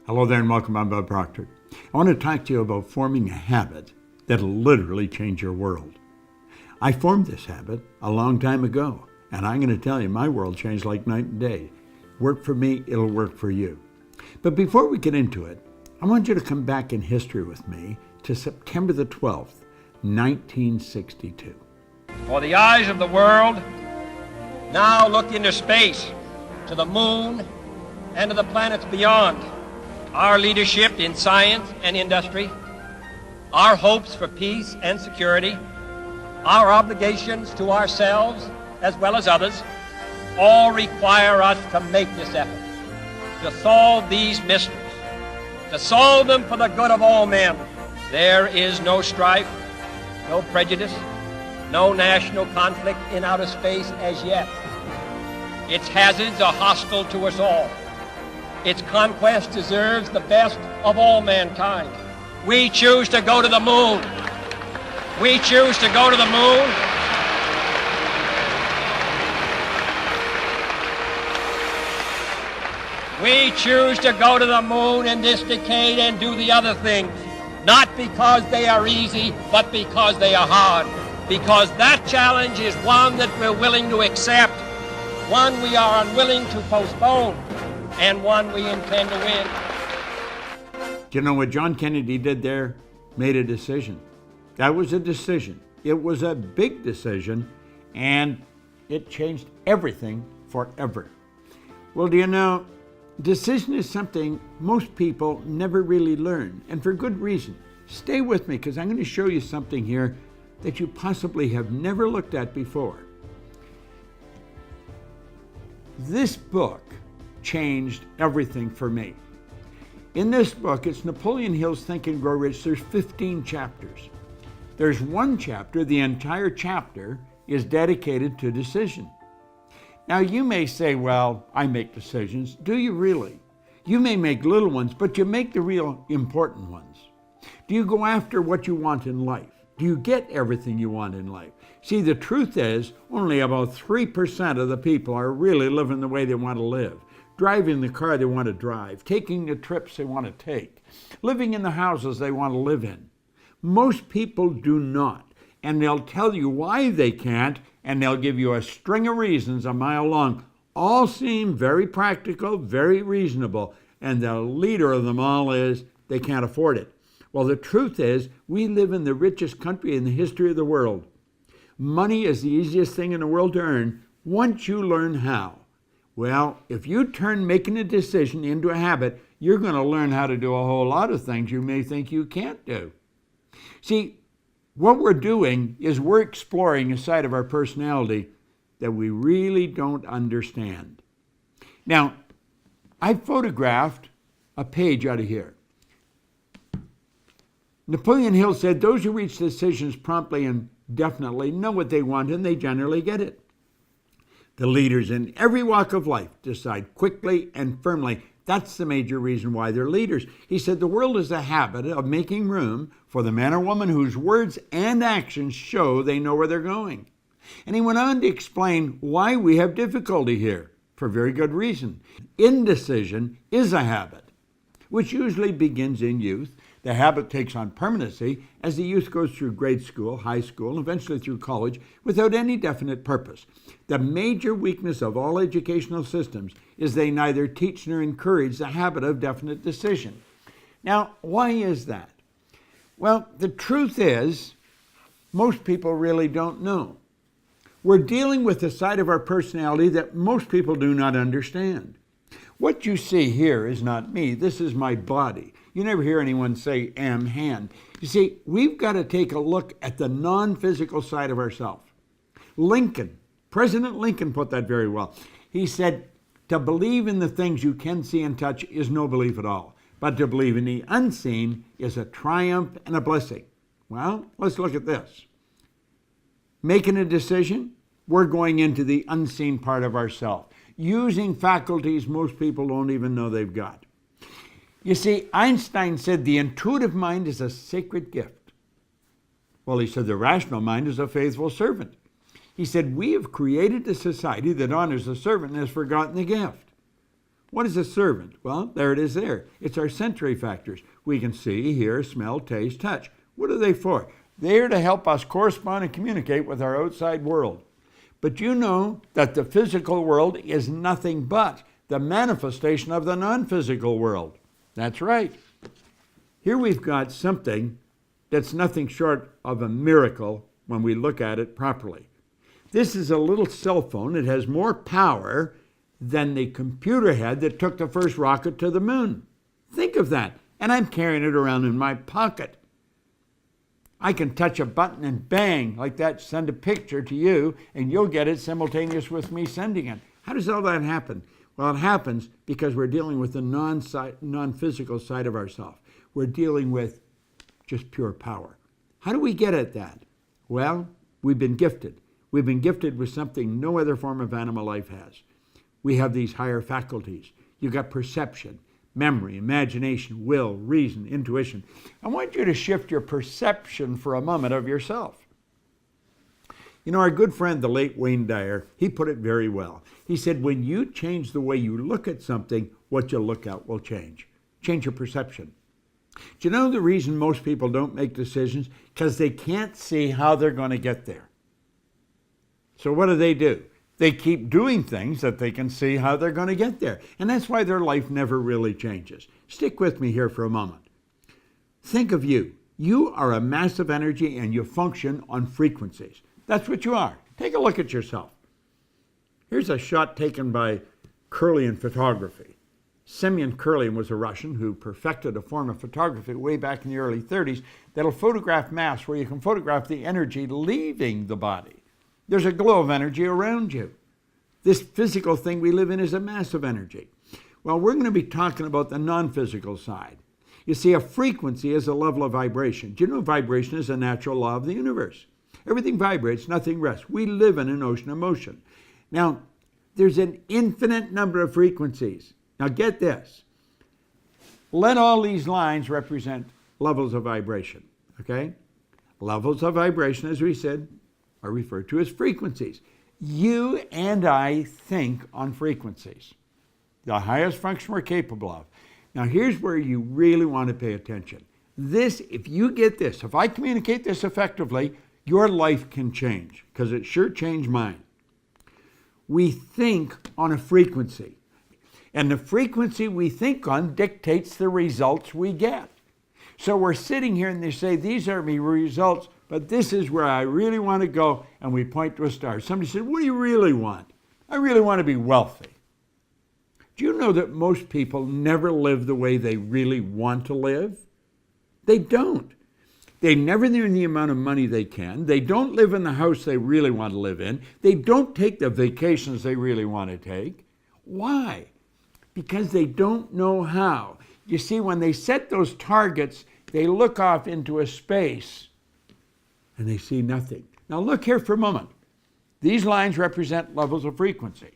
Hello there and welcome. I'm Bob Proctor. I want to talk to you about forming a habit that'll literally change your world. I formed this habit a long time ago, and I'm going to tell you my world changed like night and day. Work for me, it'll work for you. But before we get into it, I want you to come back in history with me to September the 12th, 1962. For the eyes of the world now look into space, to the moon, and to the planets beyond. Our leadership in science and industry, our hopes for peace and security, our obligations to ourselves as well as others, all require us to make this effort, to solve these mysteries, to solve them for the good of all men. There is no strife, no prejudice, no national conflict in outer space as yet. Its hazards are hostile to us all. Its conquest deserves the best of all mankind. We choose to go to the moon. We choose to go to the moon. We choose to go to the moon in this decade and do the other things, not because they are easy, but because they are hard. Because that challenge is one that we're willing to accept, one we are unwilling to postpone, and one we intend to win. Do you know what John Kennedy did there? Made a decision. That was a decision. It was a big decision, and it changed everything forever. Well, do you know, decision is something most people never really learn, and for good reason. Stay with me, because I'm going to show you something here that you possibly have never looked at before. This book changed everything for me. In this book, it's Napoleon Hill's Think and Grow Rich. There's 15 chapters. There's one chapter, the entire chapter is dedicated to decision. Now you may say, well, I make decisions. Do you really? You may make little ones, but you make the real important ones. Do you go after what you want in life? Do you get everything you want in life? See, the truth is only about 3% of the people are really living the way they want to live. Driving the car they want to drive, taking the trips they want to take, living in the houses they want to live in. Most people do not, and they'll tell you why they can't, and they'll give you a string of reasons a mile long. All seem very practical, very reasonable, and the leader of them all is they can't afford it. Well, the truth is we live in the richest country in the history of the world. Money is the easiest thing in the world to earn once you learn how. Well, if you turn making a decision into a habit, you're going to learn how to do a whole lot of things you may think you can't do. See, what we're doing is we're exploring a side of our personality that we really don't understand. Now, I photographed a page out of here. Napoleon Hill said, those who reach decisions promptly and definitely know what they want, and they generally get it. The leaders in every walk of life decide quickly and firmly. That's the major reason why they're leaders. He said the world is a habit of making room for the man or woman whose words and actions show they know where they're going. And he went on to explain why we have difficulty here, for very good reason. Indecision is a habit, which usually begins in youth. The habit takes on permanency as the youth goes through grade school, high school, and eventually through college without any definite purpose. The major weakness of all educational systems is they neither teach nor encourage the habit of definite decision. Now, why is that? Well, the truth is, most people really don't know. We're dealing with a side of our personality that most people do not understand. What you see here is not me. This is my body. You never hear anyone say, am hand. You see, we've got to take a look at the non-physical side of ourselves. President Lincoln put that very well. He said, to believe in the things you can see and touch is no belief at all. But to believe in the unseen is a triumph and a blessing. Well, let's look at this. Making a decision, we're going into the unseen part of ourselves, using faculties most people don't even know they've got. You see, Einstein said the intuitive mind is a sacred gift. Well, he said the rational mind is a faithful servant. He said we have created a society that honors the servant and has forgotten the gift. What is a servant? Well, there it is there. It's our sensory factors. We can see, hear, smell, taste, touch. What are they for? They're to help us correspond and communicate with our outside world. But you know that the physical world is nothing but the manifestation of the non-physical world. That's right. Here we've got something that's nothing short of a miracle when we look at it properly. This is a little cell phone. It has more power than the computer had that took the first rocket to the moon. Think of that. And I'm carrying it around in my pocket. I can touch a button and bang, like that, send a picture to you, and you'll get it simultaneous with me sending it. How does all that happen? Well, it happens because we're dealing with the non-physical side of ourselves. We're dealing with just pure power. How do we get at that? Well, we've been gifted. We've been gifted with something no other form of animal life has. We have these higher faculties. You've got perception, memory, imagination, will, reason, intuition. I want you to shift your perception for a moment of yourself. You know, our good friend, the late Wayne Dyer, he put it very well. He said, when you change the way you look at something, what you look at will change. Change your perception. Do you know the reason most people don't make decisions? Because they can't see how they're going to get there. So what do? They keep doing things that they can see how they're going to get there. And that's why their life never really changes. Stick with me here for a moment. Think of you. You are a mass of energy and you function on frequencies. That's what you are. Take a look at yourself. Here's a shot taken by Kirlian photography. Semyon Kirlian was a Russian who perfected a form of photography way back in the early 30s that'll photograph mass, where you can photograph the energy leaving the body. There's a glow of energy around you. This physical thing we live in is a mass of energy. Well, we're going to be talking about the non-physical side. You see, a frequency is a level of vibration. Do you know vibration is a natural law of the universe? Everything vibrates, nothing rests. We live in an ocean of motion. Now, there's an infinite number of frequencies. Now get this. Let all these lines represent levels of vibration, okay? Levels of vibration, as we said, are referred to as frequencies. You and I think on frequencies, the highest function we're capable of. Now here's where you really want to pay attention. This, if you get this, if I communicate this effectively, your life can change, because it sure changed mine. We think on a frequency, and the frequency we think on dictates the results we get. So we're sitting here and they say, these are my results, but this is where I really want to go, and we point to a star. Somebody said, what do you really want? I really want to be wealthy. Do you know that most people never live the way they really want to live? They don't. They never earn the amount of money they can. They don't live in the house they really want to live in. They don't take the vacations they really want to take. Why? Because they don't know how. You see, when they set those targets, they look off into a space and they see nothing. Now look here for a moment. These lines represent levels of frequency,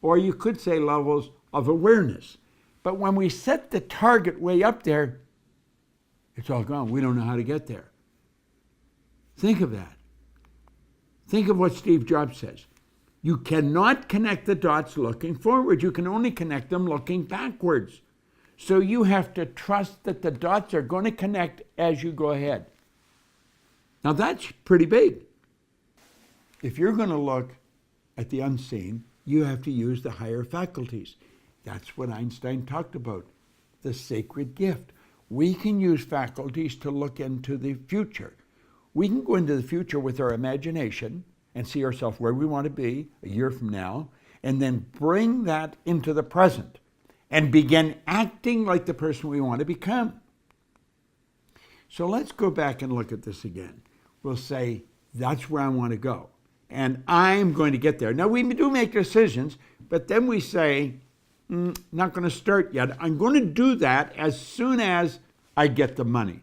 or you could say levels of awareness. But when we set the target way up there, it's all gone. We don't know how to get there. Think of that. Think of what Steve Jobs says. You cannot connect the dots looking forward. You can only connect them looking backwards. So you have to trust that the dots are going to connect as you go ahead. Now that's pretty big. If you're going to look at the unseen, you have to use the higher faculties. That's what Einstein talked about, the sacred gift. We can use faculties to look into the future. We can go into the future with our imagination and see ourselves where we want to be a year from now, and then bring that into the present and begin acting like the person we want to become. So let's go back and look at this again. We'll say, that's where I want to go, and I'm going to get there. Now, we do make decisions, but then we say, not going to start yet. I'm going to do that as soon as I get the money.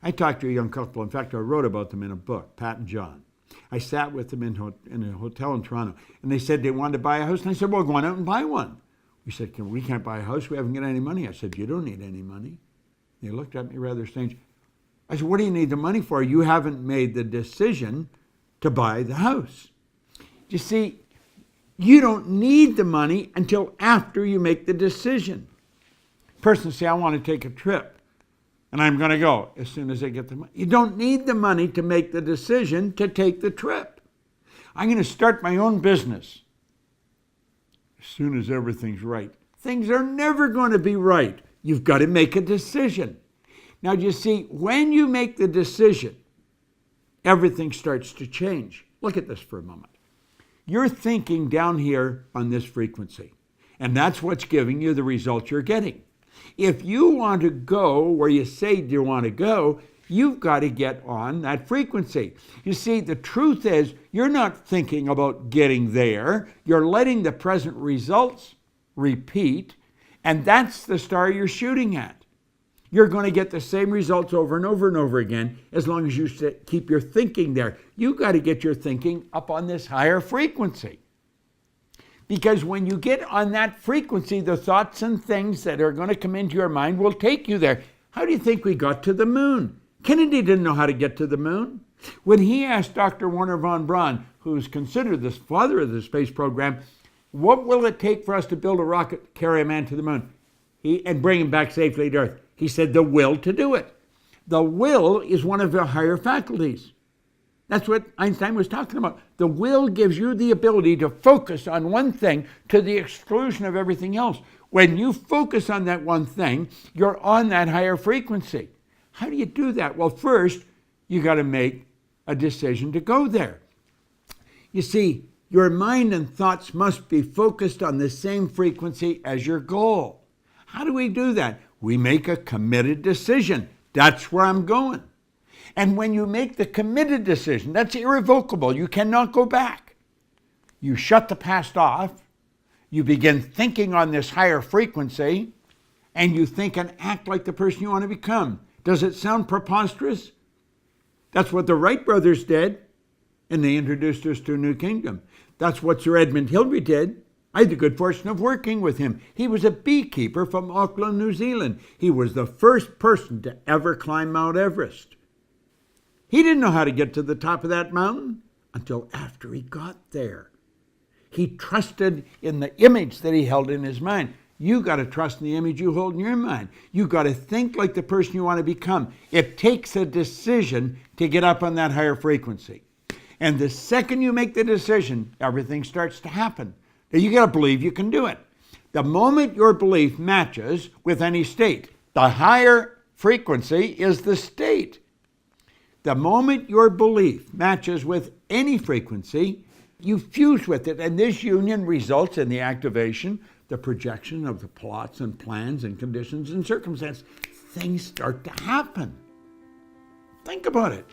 I talked to a young couple. In fact, I wrote about them in a book, Pat and John. I sat with them in a hotel in Toronto, and they said they wanted to buy a house. And I said, well, go on out and buy one. We said, we can't buy a house. We haven't got any money. I said, you don't need any money. They looked at me rather strange. I said, what do you need the money for? You haven't made the decision to buy the house. You see, You don't need the money until after you make the decision. Person say, I want to take a trip, and I'm going to go as soon as I get the money. You don't need the money to make the decision to take the trip. I'm going to start my own business as soon as everything's right. Things are never going to be right. You've got to make a decision. Now, you see, when you make the decision, everything starts to change. Look at this for a moment. You're thinking down here on this frequency, and that's what's giving you the results you're getting. If you want to go where you say you want to go, you've got to get on that frequency. You see, the truth is, you're not thinking about getting there. You're letting the present results repeat, and that's the star you're shooting at. You're going to get the same results over and over and over again as long as you keep your thinking there. You've got to get your thinking up on this higher frequency. Because when you get on that frequency, the thoughts and things that are going to come into your mind will take you there. How do you think we got to the moon? Kennedy didn't know how to get to the moon. When he asked Dr. Wernher von Braun, who's considered the father of the space program, what will it take for us to build a rocket, carry a man to the moon, and bring him back safely to Earth? He said the will to do it. The will is one of the higher faculties. That's what Einstein was talking about. The will gives you the ability to focus on one thing to the exclusion of everything else. When you focus on that one thing, you're on that higher frequency. How do you do that? Well, first, you got to make a decision to go there. You see, your mind and thoughts must be focused on the same frequency as your goal. How do we do that? We make a committed decision. That's where I'm going. And when you make the committed decision, that's irrevocable. You cannot go back. You shut the past off. You begin thinking on this higher frequency, and you think and act like the person you want to become. Does it sound preposterous? That's what the Wright brothers did, and they introduced us to a new kingdom. That's what Sir Edmund Hillary did. I had the good fortune of working with him. He was a beekeeper from Auckland, New Zealand. He was the first person to ever climb Mount Everest. He didn't know how to get to the top of that mountain until after he got there. He trusted in the image that he held in his mind. You got to trust in the image you hold in your mind. You got to think like the person you want to become. It takes a decision to get up on that higher frequency. And the second you make the decision, everything starts to happen. Now you got to believe you can do it. The moment your belief matches with any state, the higher frequency is the state. The moment your belief matches with any frequency, you fuse with it, and this union results in the activation, the projection of the plots and plans and conditions and circumstances. Things start to happen. Think about it.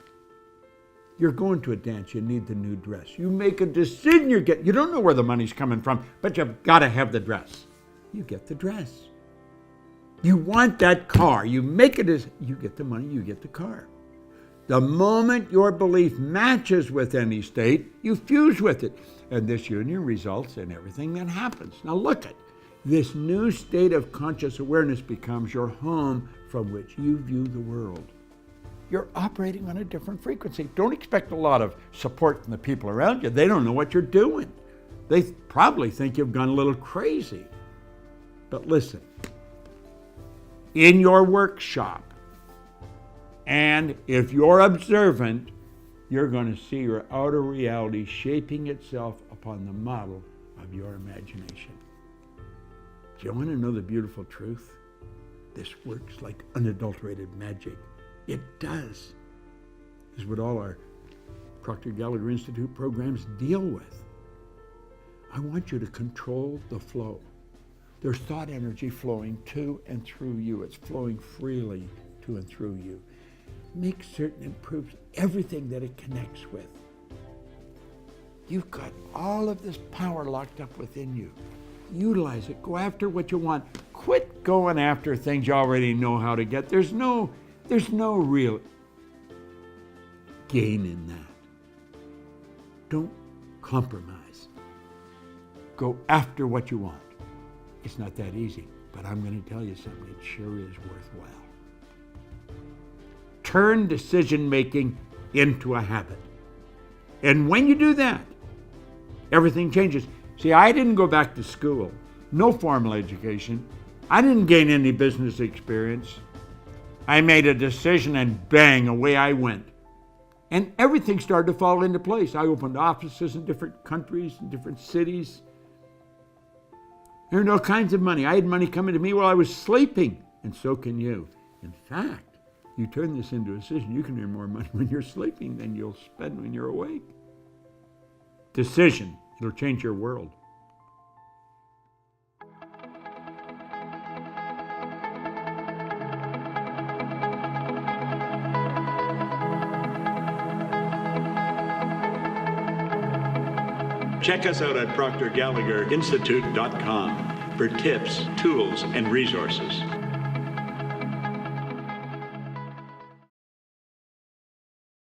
You're going to a dance, you need the new dress. You make a decision, you don't know where the money's coming from, but you've got to have the dress. You get the dress. You want that car, you make it as, you get the money, you get the car. The moment your belief matches with any state, you fuse with it. And this union results in everything that happens. Now look at this new state of conscious awareness becomes your home from which you view the world. You're operating on a different frequency. Don't expect a lot of support from the people around you. They don't know what you're doing. They probably think you've gone a little crazy. But listen, in your workshop, and if you're observant, you're going to see your outer reality shaping itself upon the model of your imagination. Do you want to know the beautiful truth? This works like unadulterated magic. It does. This is what all our Proctor Gallagher Institute programs deal with. I want you to control the flow. There's thought energy flowing to and through you. It's flowing freely to and through you. Make certain it proves everything that it connects with. You've got all of this power locked up within you. Utilize it. Go after what you want. Quit going after things you already know how to get. There's no real gain in that. Don't compromise. Go after what you want. It's not that easy, but I'm going to tell you something. It sure is worthwhile. Turn decision-making into a habit. And when you do that, everything changes. See, I didn't go back to school, no formal education. I didn't gain any business experience. I made a decision and bang, away I went. And everything started to fall into place. I opened offices in different countries, in different cities. Earned all kinds of money. I had money coming to me while I was sleeping, and so can you. In fact, you turn this into a decision, you can earn more money when you're sleeping than you'll spend when you're awake. Decision, it'll change your world. Check us out at ProctorGallagherInstitute.com for tips, tools, and resources.